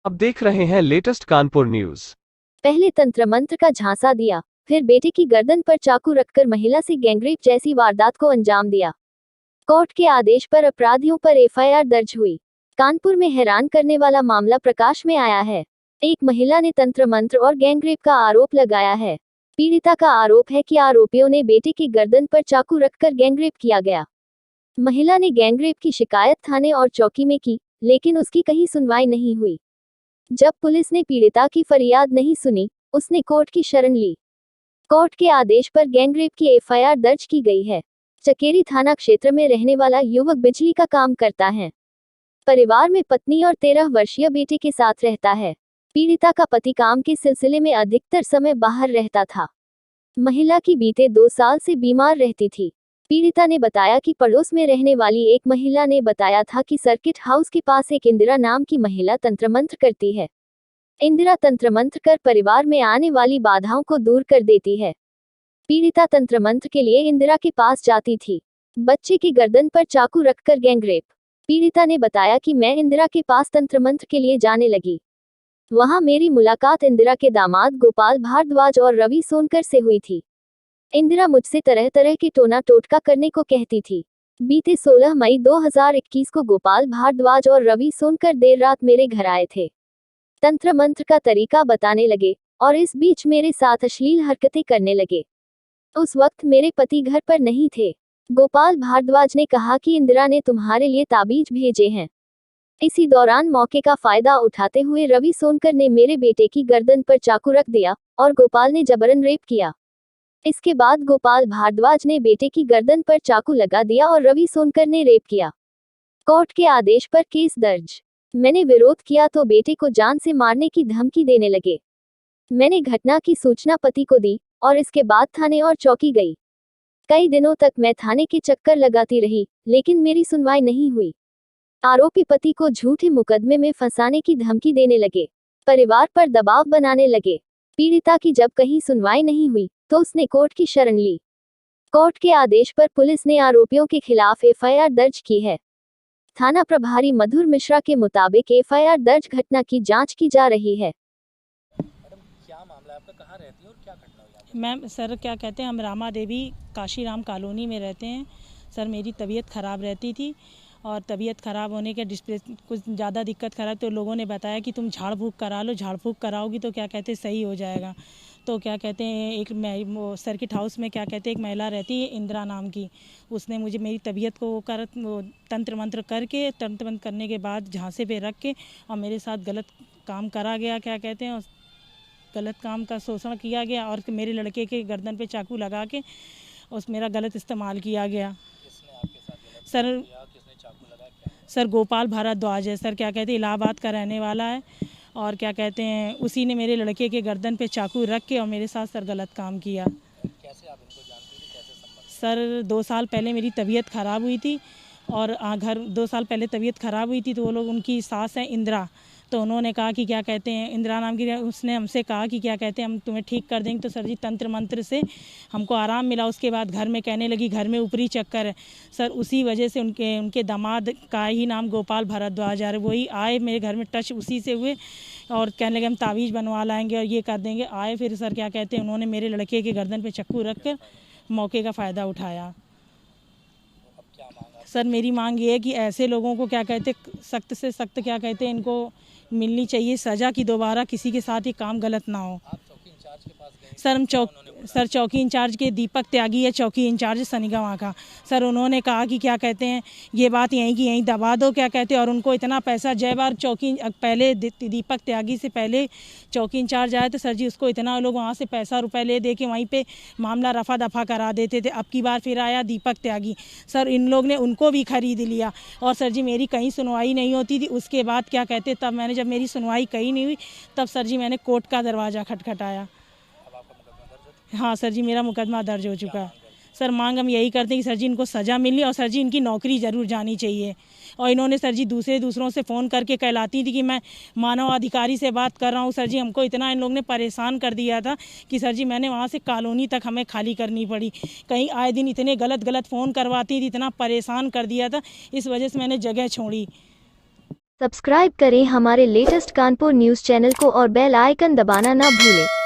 अब देख रहे हैं लेटेस्ट कानपुर न्यूज। पहले तंत्र मंत्र का झांसा दिया, फिर बेटे की गर्दन पर चाकू रखकर महिला से गैंगरेप जैसी वारदात को अंजाम दिया। कोर्ट के आदेश पर अपराधियों पर एफआईआर दर्ज हुई। कानपुर में हैरान करने वाला मामला प्रकाश में आया है। एक महिला ने तंत्र मंत्र और गैंगरेप का आरोप लगाया है। पीड़िता का आरोप है कि आरोपियों ने बेटे की गर्दन पर चाकू रखकर गैंगरेप किया गया। महिला ने गैंगरेप की शिकायत थाने और चौकी में की, लेकिन उसकी कहीं सुनवाई नहीं हुई। जब पुलिस ने पीड़िता की फरियाद नहीं सुनी, उसने कोर्ट की शरण ली। कोर्ट के आदेश पर गैंगरेप की एफआईआर दर्ज की गई है। चकेरी थाना क्षेत्र में रहने वाला युवक बिजली का काम करता है। परिवार में पत्नी और 13 वर्षीय बेटे के साथ रहता है। पीड़िता का पति काम के सिलसिले में अधिकतर समय बाहर रहता था। महिला की बीते 2 साल से बीमार रहती थी। पीड़िता ने बताया कि पड़ोस में रहने वाली एक महिला ने बताया था कि सर्किट हाउस के पास एक इंदिरा नाम की महिला तंत्र मंत्र करती है। इंदिरा तंत्र मंत्र कर परिवार में आने वाली बाधाओं को दूर कर देती है। पीड़िता तंत्र मंत्र के लिए इंदिरा के पास जाती थी। बच्चे की गर्दन पर चाकू रखकर गैंगरेप। पीड़िता ने बताया कि मैं इंदिरा के पास तंत्र मंत्र के लिए जाने लगी। वहां मेरी मुलाकात इंदिरा के दामाद गोपाल भारद्वाज और रवि सोनकर से हुई थी। इंदिरा मुझसे तरह तरह के टोना टोटका करने को कहती थी। बीते 16 मई 2021 को गोपाल भारद्वाज और रवि सोनकर देर रात मेरे घर आए थे। तंत्र मंत्र का तरीका बताने लगे और इस बीच मेरे साथ अश्लील हरकतें करने लगे। उस वक्त मेरे पति घर पर नहीं थे। गोपाल भारद्वाज ने कहा कि इंदिरा ने तुम्हारे लिए ताबीज भेजे हैं। इसी दौरान मौके का फायदा उठाते हुए रवि सोनकर ने मेरे बेटे की गर्दन पर चाकू रख दिया और गोपाल ने जबरन रेप किया। इसके बाद गोपाल भारद्वाज ने बेटे की गर्दन पर चाकू लगा दिया और रवि सोनकर ने रेप किया। कोर्ट के आदेश पर केस दर्ज। मैंने विरोध किया तो बेटे को जान से मारने की धमकी देने लगे। मैंने घटना की सूचना पति को दी और इसके बाद थाने और चौकी गई। कई दिनों तक मैं थाने के चक्कर लगाती रही, लेकिन मेरी सुनवाई नहीं हुई। आरोपी पति को झूठे मुकदमे में फंसाने की धमकी देने लगे। परिवार पर दबाव बनाने लगे। पीड़िता की जब कहीं सुनवाई नहीं हुई तो उसने कोर्ट की शरण ली। कोर्ट के आदेश पर पुलिस ने आरोपियों के खिलाफ एफआईआर दर्ज की है। थाना प्रभारी मधुर मिश्रा के मुताबिक एफआईआर दर्ज घटना की जांच की जा रही है। मैडम, क्या मामला है आपका? कहाँ रहती है और क्या घटना हुई आपके? मैम सर क्या कहते हैं, हम रामा देवी काशीराम कॉलोनी में रहते हैं। सर मेरी तबीयत ख़राब रहती थी और तबीयत ख़राब होने के डिस्प्ले कुछ ज़्यादा दिक्कत खराब, तो लोगों ने बताया कि तुम झाड़ फूँक करा लो, झाड़ फूँक कराओगी तो क्या कहते हैं सही हो जाएगा। तो क्या कहते हैं एक सर्किट हाउस में क्या कहते हैं एक महिला रहती है इंदिरा नाम की, उसने मुझे मेरी तबीयत को तंत्र मंत्र करके, तंत्र मंत्र करने के बाद झांसे पे रख के और मेरे साथ गलत काम करा गया, क्या कहते हैं गलत काम का शोषण किया गया और मेरे लड़के के गर्दन पे चाकू लगा के उस मेरा गलत इस्तेमाल किया गया। किसने आपके साथ गलत सर किया? किसने चाकू लगाया? क्या? सर गोपाल भारद्वाज है सर, क्या कहते हैं इलाहाबाद का रहने वाला है और क्या कहते हैं उसी ने मेरे लड़के के गर्दन पे चाकू रख के और मेरे साथ सर गलत काम किया। कैसे आप इनको जानती थी? कैसे संपर्क? सर 2 साल पहले मेरी तबीयत ख़राब हुई थी और 2 साल पहले तबीयत ख़राब हुई थी तो वो लोग, उनकी सास है इंदिरा, तो उन्होंने कहा कि क्या कहते हैं इंदिरा नाम की, उसने हमसे कहा कि क्या कहते हैं हम तुम्हें ठीक कर देंगे। तो सर जी तंत्र मंत्र से हमको आराम मिला। उसके बाद घर में कहने लगी घर में ऊपरी चक्कर है। सर उसी वजह से उनके दामाद का ही नाम गोपाल भारद्वाज है, वही आए मेरे घर में, टच उसी से हुए और कहने लगे हम तावीज़ बनवा लाएंगे और ये कर देंगे। आए फिर सर क्या कहते हैं उन्होंने मेरे लड़के के गर्दन पे चाकू रख कर मौके का फ़ायदा उठाया। अब क्या मांगा? सर मेरी मांग ये है कि ऐसे लोगों को क्या कहते सख्त से सख्त क्या कहते हैं इनको मिलनी चाहिए सज़ा, कि दोबारा किसी के साथ ये काम गलत ना हो। आप चौकी इंचार्ज के पास गए? सर हम चौकी इंचार्ज के दीपक त्यागी है, चौकी इंचार्ज सनीगांव का। सर उन्होंने कहा कि क्या कहते हैं ये बात यहीं की यहीं दबा दो, क्या कहते हैं और उनको इतना पैसा, जय बार चौकी पहले दीपक त्यागी से पहले चौकी इंचार्ज आए तो सर जी उसको इतना लोग वहाँ से पैसा रुपए ले दे के वहीं पे मामला रफा दफा करा देते थे। अब की बार फिर आया दीपक त्यागी, सर इन लोग ने उनको भी खरीद लिया और सर जी मेरी कहीं सुनवाई नहीं होती थी। उसके बाद क्या कहते तब मैंने, जब मेरी सुनवाई कहीं नहीं हुई तब सर जी मैंने कोर्ट का दरवाज़ा खटखटाया। अब आपका मुकदमा दर्ज हो चुका हाँ सर जी मेरा मुकदमा दर्ज हो चुका है। सर मांग हम यही करते हैं कि सर जी इनको सज़ा मिली और सर जी इनकी नौकरी ज़रूर जानी चाहिए। और इन्होंने सर जी दूसरों से फ़ोन करके कहलाती थी कि मैं मानव अधिकारी से बात कर रहा हूँ। सर जी हमको इतना इन लोग ने परेशान कर दिया था कि सर जी मैंने वहाँ से कॉलोनी तक हमें खाली करनी पड़ी। कहीं आए दिन इतने गलत फ़ोन करवाती थी, इतना परेशान कर दिया था, इस वजह से मैंने जगह छोड़ी। सब्सक्राइब करें हमारे लेटेस्ट कानपुर न्यूज़ चैनल को और बेल आइकन दबाना ना भूलें।